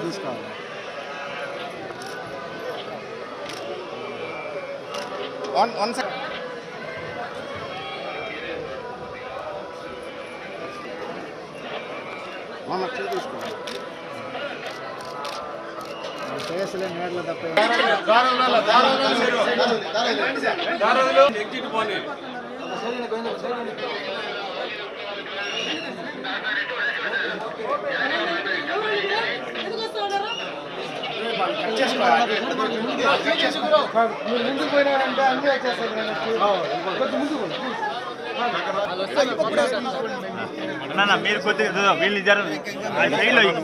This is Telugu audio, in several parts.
తీసుకోవాలి. వన్ సెకండ్ తీసుకోవాలి. కేసులే నేర్లు తప్ప ముందుకు పోయినారంటే అన్నీ వచ్చేస్తాయి. మీరు కొద్దిగా వీళ్ళు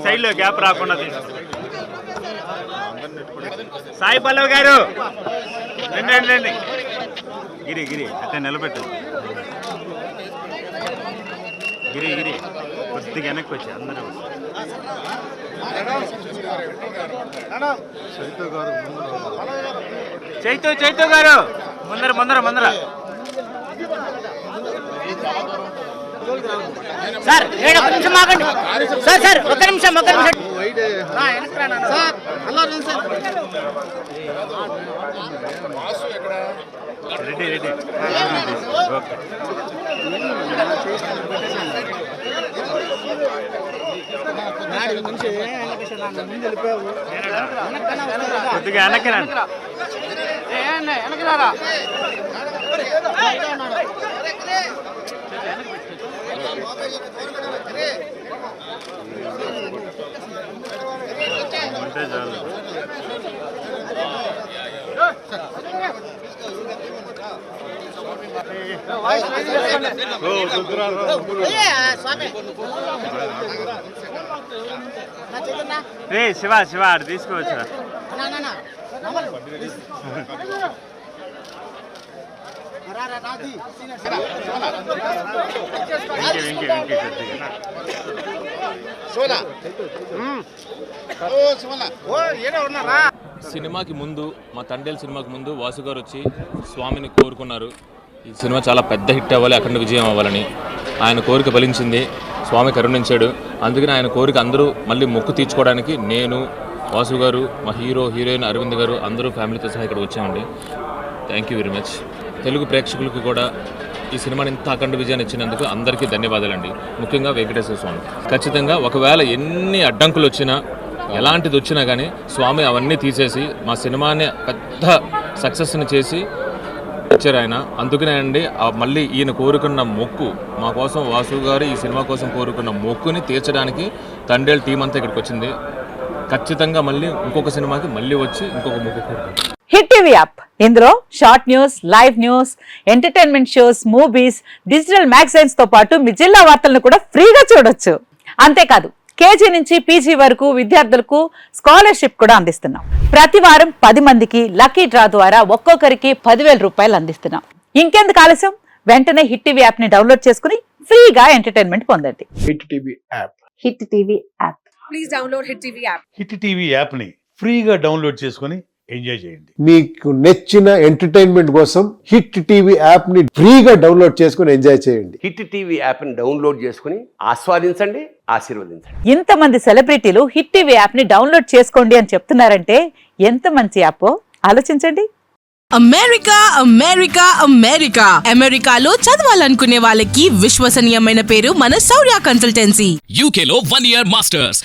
సైడ్లో గ్యాప్ రాకుండా సాయి పల్లవి గారు రండి. గిరి అట్లా నిలబెట్టదు. గిరి కొద్దిగా వెనక్కి వచ్చి అందరూ చైతు గారు ముందర సార్ ఒక నిమిషం ఆగండి సార్ ఒక నిమిషం రెడీ కొద్దిగా వెనక్కి రండి. అంటే చాలు. శివ ఆడు తీసుకోవచ్చా? సినిమాకి ముందు మా తండేల్ సినిమాకి ముందు వాసు గారు వచ్చి స్వామిని కోరుకున్నారు. ఈ సినిమా చాలా పెద్ద హిట్ అవ్వాలి, అఖండ విజయం అవ్వాలని. ఆయన కోరిక ఫలించింది, స్వామి కరుణించాడు. అందుకని ఆయన కోరిక అందరూ మళ్ళీ మొక్కు తీర్చుకోవడానికి నేను, వాసు గారు, మా హీరోయిన్ అరవింద్ గారు అందరూ ఫ్యామిలీతో సహా ఇక్కడ వచ్చామండి. Thank you very much. Telugu ప్రేక్షకులకి కూడా ఈ సినిమాని ఇంత అఖండ విజయాన్ని ఇచ్చినందుకు అందరికీ ధన్యవాదాలండి. ముఖ్యంగా వెంకటేశ్వర స్వామి. ఖచ్చితంగా ఒకవేళ ఎన్ని అడ్డంకులు వచ్చినా, ఎలాంటిది వచ్చినా కానీ స్వామి అవన్నీ తీసేసి మా సినిమాని పెద్ద సక్సెస్ని చేసి ఇచ్చారు ఆయన. అందుకనే అండి మళ్ళీ ఈయన కోరుకున్న మొక్కు మా కోసం, వాసు గారు ఈ సినిమా కోసం కోరుకున్న మొక్కుని తీర్చడానికి తండేల్ టీం అంతా ఇక్కడికి వచ్చింది. ఖచ్చితంగా మళ్ళీ ఇంకొక సినిమాకి మళ్ళీ వచ్చి ఇంకొక మొక్కు కోరుకుంటాం. హిట్ టీవీ యాప్, ఇందులో short news, live news, entertainment shows, movies, digital magazines తో పాటు మీ జిల్లా వార్తలను కూడా ఫ్రీగా చూడొచ్చు. అంతేకాదు కేజీ నుంచి పీజీ వరకు విద్యార్థులకు స్కాలర్షిప్ కూడా అందిస్తున్నాం. ప్రతి వారం 10 మందికి లక్కీ డ్రా ద్వారా ఒక్కొక్కరికి 10,000 రూపాయలు అందిస్తున్నాం. ఇంకెందుకు ఆలస్యం, వెంటనే హిట్ టీవీ యాప్ ని డౌన్లోడ్ చేసుకుని ఫ్రీగా ఎంటర్టైన్మెంట్ పొందండి. Hit TV app. Hit TV app. Please download hit TV app. Hit TV app ని ఫ్రీగా డౌన్లోడ్ చేసుకుని ఎంజాయ్ చేయండి. మీకు నచ్చిన ఎంటర్టైన్మెంట్ కోసం హిట్ టీవీ యాప్ ని ఫ్రీగా డౌన్లోడ్ చేసుకుని ఎంజాయ్ చేయండి. హిట్ టీవీ యాప్ ని డౌన్లోడ్ చేసుకుని ఆస్వాదించండి, ఆశీర్వదించండి. ఇంతమంది సెలబ్రిటీలు హిట్ టీవీ యాప్ ని డౌన్లోడ్ చేసుకోండి అని చెప్తున్నారంటే ఎంత మంచి యాప్ ఆలోచించండి. అమెరికాలో చదవాలనుకునే వాళ్ళకి విశ్వసనీయమైన పేరు మన శౌర్య consultancy. UKలో 1 year masters,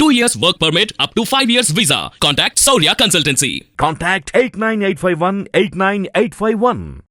2 years work permit up to 5 years visa. Contact Saurya Consultancy. Contact 89851 89851.